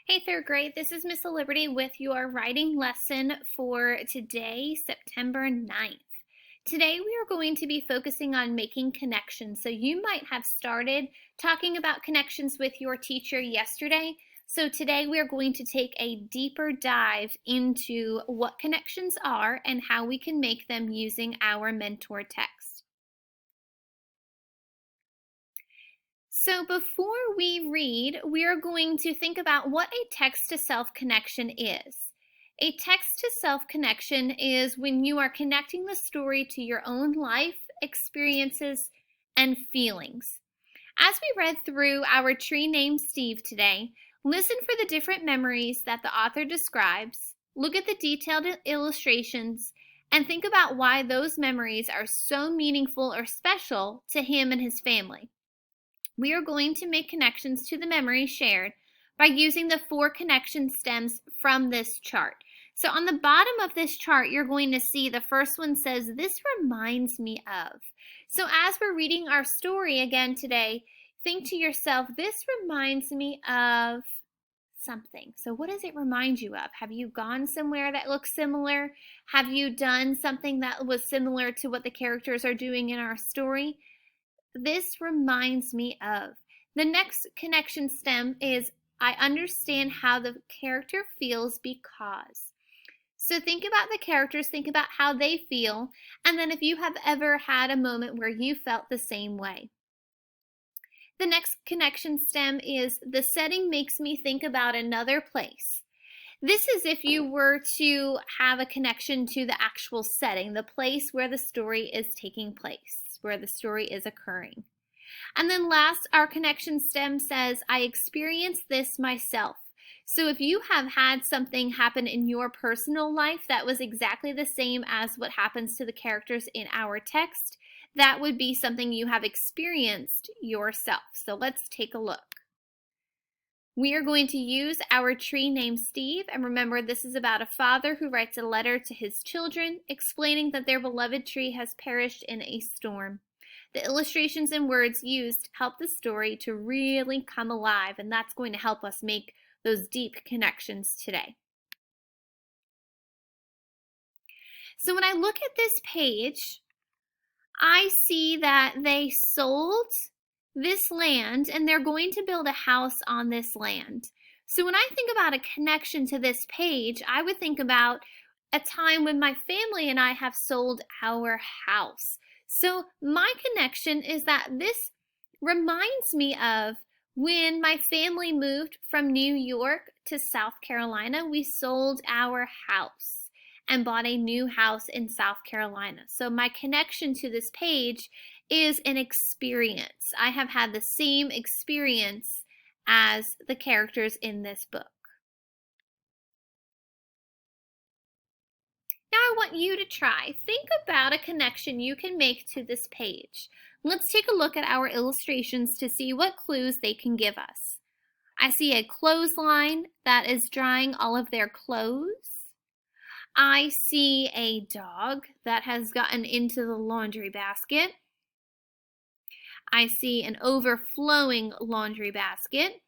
Hey, third grade, this is Miss Liberty with your writing lesson for today, September 9th. Today we are going to be focusing on making connections. So you might have started talking about connections with your teacher yesterday. So today we are going to take a deeper dive into what connections are and how we can make them using our mentor text. So before we read, we are going to think about what a text-to-self connection is. A text-to-self connection is when you are connecting the story to your own life, experiences, and feelings. As we read through our tree named Steve today, listen for the different memories that the author describes, look at the detailed illustrations, and think about why those memories are so meaningful or special to him and his family. We are going to make connections to the memories shared by using the 4 connection stems from this chart. So on the bottom of this chart, you're going to see the first one says, "This reminds me of." So as we're reading our story again today, think to yourself, this reminds me of something. So what does it remind you of? Have you gone somewhere that looks similar? Have you done something that was similar to what the characters are doing in our story? This reminds me of. The next connection stem is, "I understand how the character feels because." So think about the characters, think about how they feel, and then if you have ever had a moment where you felt the same way. The next connection stem is, "The setting makes me think about another place." This is if you were to have a connection to the actual setting, the place where the story is taking place, where the story is occurring. And then last, our connection stem says, "I experienced this myself." So if you have had something happen in your personal life that was exactly the same as what happens to the characters in our text, that would be something you have experienced yourself. So let's take a look. We are going to use our tree named Steve, and remember this is about a father who writes a letter to his children explaining that their beloved tree has perished in a storm. The illustrations and words used help the story to really come alive, and that's going to help us make those deep connections today. So when I look at this page, I see that they sold this land and they're going to build a house on this land. So when I think about a connection to this page, I would think about a time when my family and I have sold our house. So my connection is that this reminds me of when my family moved from New York to South Carolina. We sold our house and bought a new house in South Carolina. So my connection to this page is an experience. I have had the same experience as the characters in this book. Now I want you to try. Think about a connection you can make to this page. Let's take a look at our illustrations to see what clues they can give us. I see a clothesline that is drying all of their clothes. I see a dog that has gotten into the laundry basket. I see an overflowing laundry basket.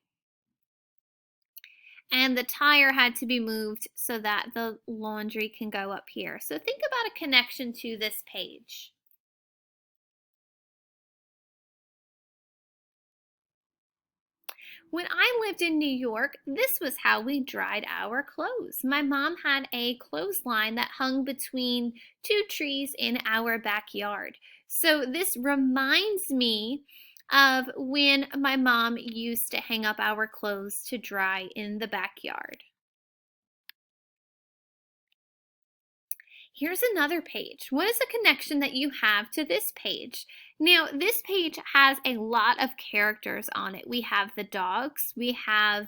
And the tire had to be moved so that the laundry can go up here. So think about a connection to this page. When I lived in New York, this was how we dried our clothes. My mom had a clothesline that hung between 2 trees in our backyard. So this reminds me of when my mom used to hang up our clothes to dry in the backyard. Here's another page. What is a connection that you have to this page? Now, this page has a lot of characters on it. We have the dogs. We have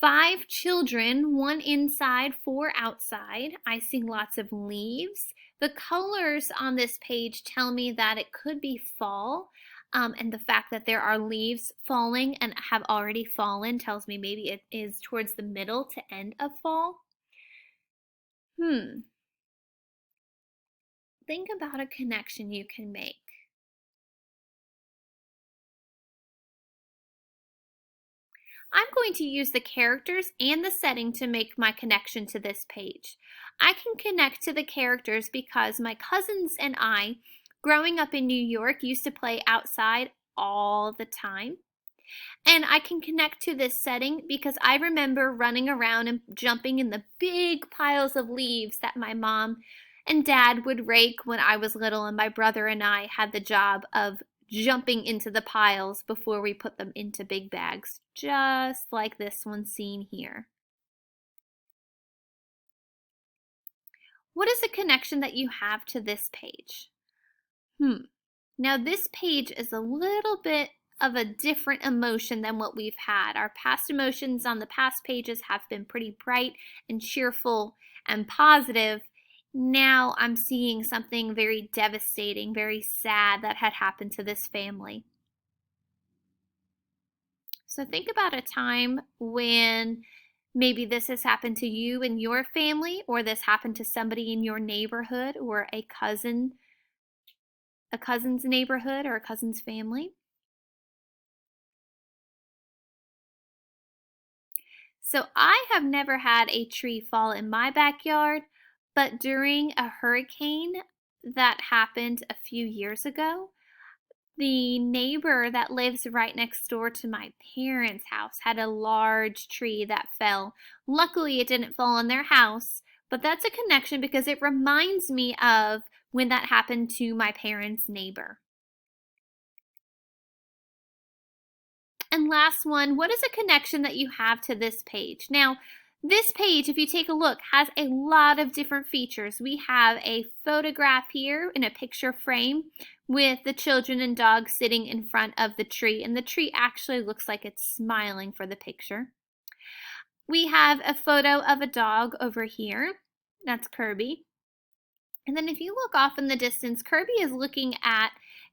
5 children, 1 inside, 4 outside. I see lots of leaves. The colors on this page tell me that it could be fall. And the fact that there are leaves falling and have already fallen tells me maybe it is towards the middle to end of fall. Think about a connection you can make. I'm going to use the characters and the setting to make my connection to this page. I can connect to the characters because my cousins and I, growing up in New York, used to play outside all the time. And I can connect to this setting because I remember running around and jumping in the big piles of leaves that my mom and dad would rake when I was little, and my brother and I had the job of jumping into the piles before we put them into big bags, just like this one seen here. What is the connection that you have to this page? Now this page is a little bit of a different emotion than what we've had. Our past emotions on the past pages have been pretty bright and cheerful and positive. Now I'm seeing something very devastating, very sad that had happened to this family. So think about a time when maybe this has happened to you and your family, or this happened to somebody in your neighborhood, or a cousin's neighborhood, or a cousin's family. So I have never had a tree fall in my backyard, but during a hurricane that happened a few years ago, the neighbor that lives right next door to my parents' house had a large tree that fell. Luckily, it didn't fall on their house, but that's a connection because it reminds me of when that happened to my parents' neighbor. And last one, what is a connection that you have to this page? Now, this page, if you take a look, has a lot of different features. We have a photograph here in a picture frame with the children and dogs sitting in front of the tree, and the tree actually looks like it's smiling for the picture. We have a photo of a dog over here. That's Kirby. And then if you look off in the distance, Kirby is looking at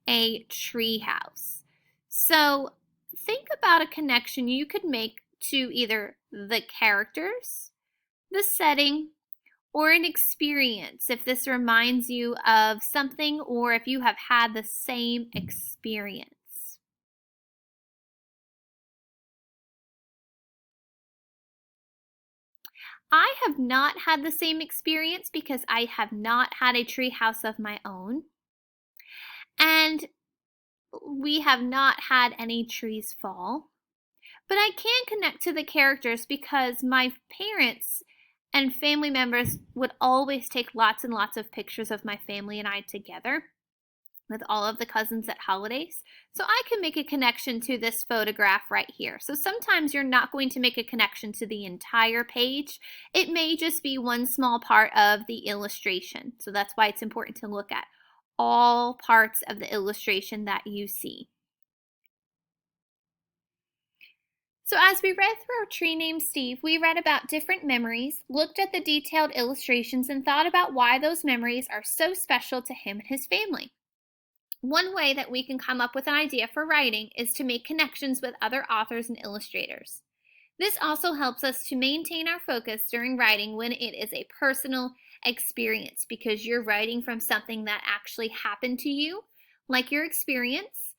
a tree house. So think about a connection you could make to either the characters, the setting, or an experience, if this reminds you of something or if you have had the same experience. I have not had the same experience because I have not had a tree house of my own. And we have not had any trees fall. But I can connect to the characters because my parents and family members would always take lots and lots of pictures of my family and I together with all of the cousins at holidays. So I can make a connection to this photograph right here. So sometimes you're not going to make a connection to the entire page. It may just be one small part of the illustration. So that's why it's important to look at all parts of the illustration that you see. So as we read through our tree named Steve, we read about different memories, looked at the detailed illustrations, and thought about why those memories are so special to him and his family. One way that we can come up with an idea for writing is to make connections with other authors and illustrators. This also helps us to maintain our focus during writing when it is a personal experience, because you're writing from something that actually happened to you, like your experience.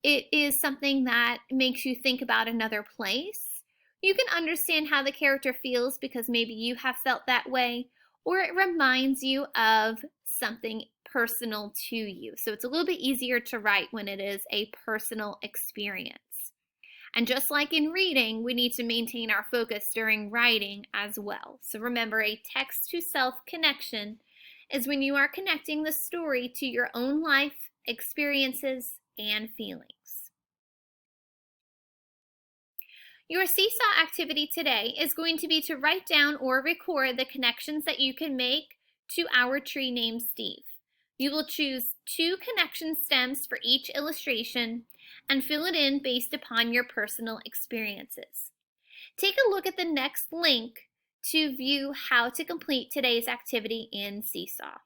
It is something that makes you think about another place. You can understand how the character feels because maybe you have felt that way, or it reminds you of something personal to you. So it's a little bit easier to write when it is a personal experience. And just like in reading, we need to maintain our focus during writing as well. So remember, a text-to-self connection is when you are connecting the story to your own life, experiences, and feelings. Your seesaw activity today is going to be to write down or record the connections that you can make to our tree named Steve. You will choose 2 connection stems for each illustration and fill it in based upon your personal experiences. Take a look at the next link to view how to complete today's activity in Seesaw.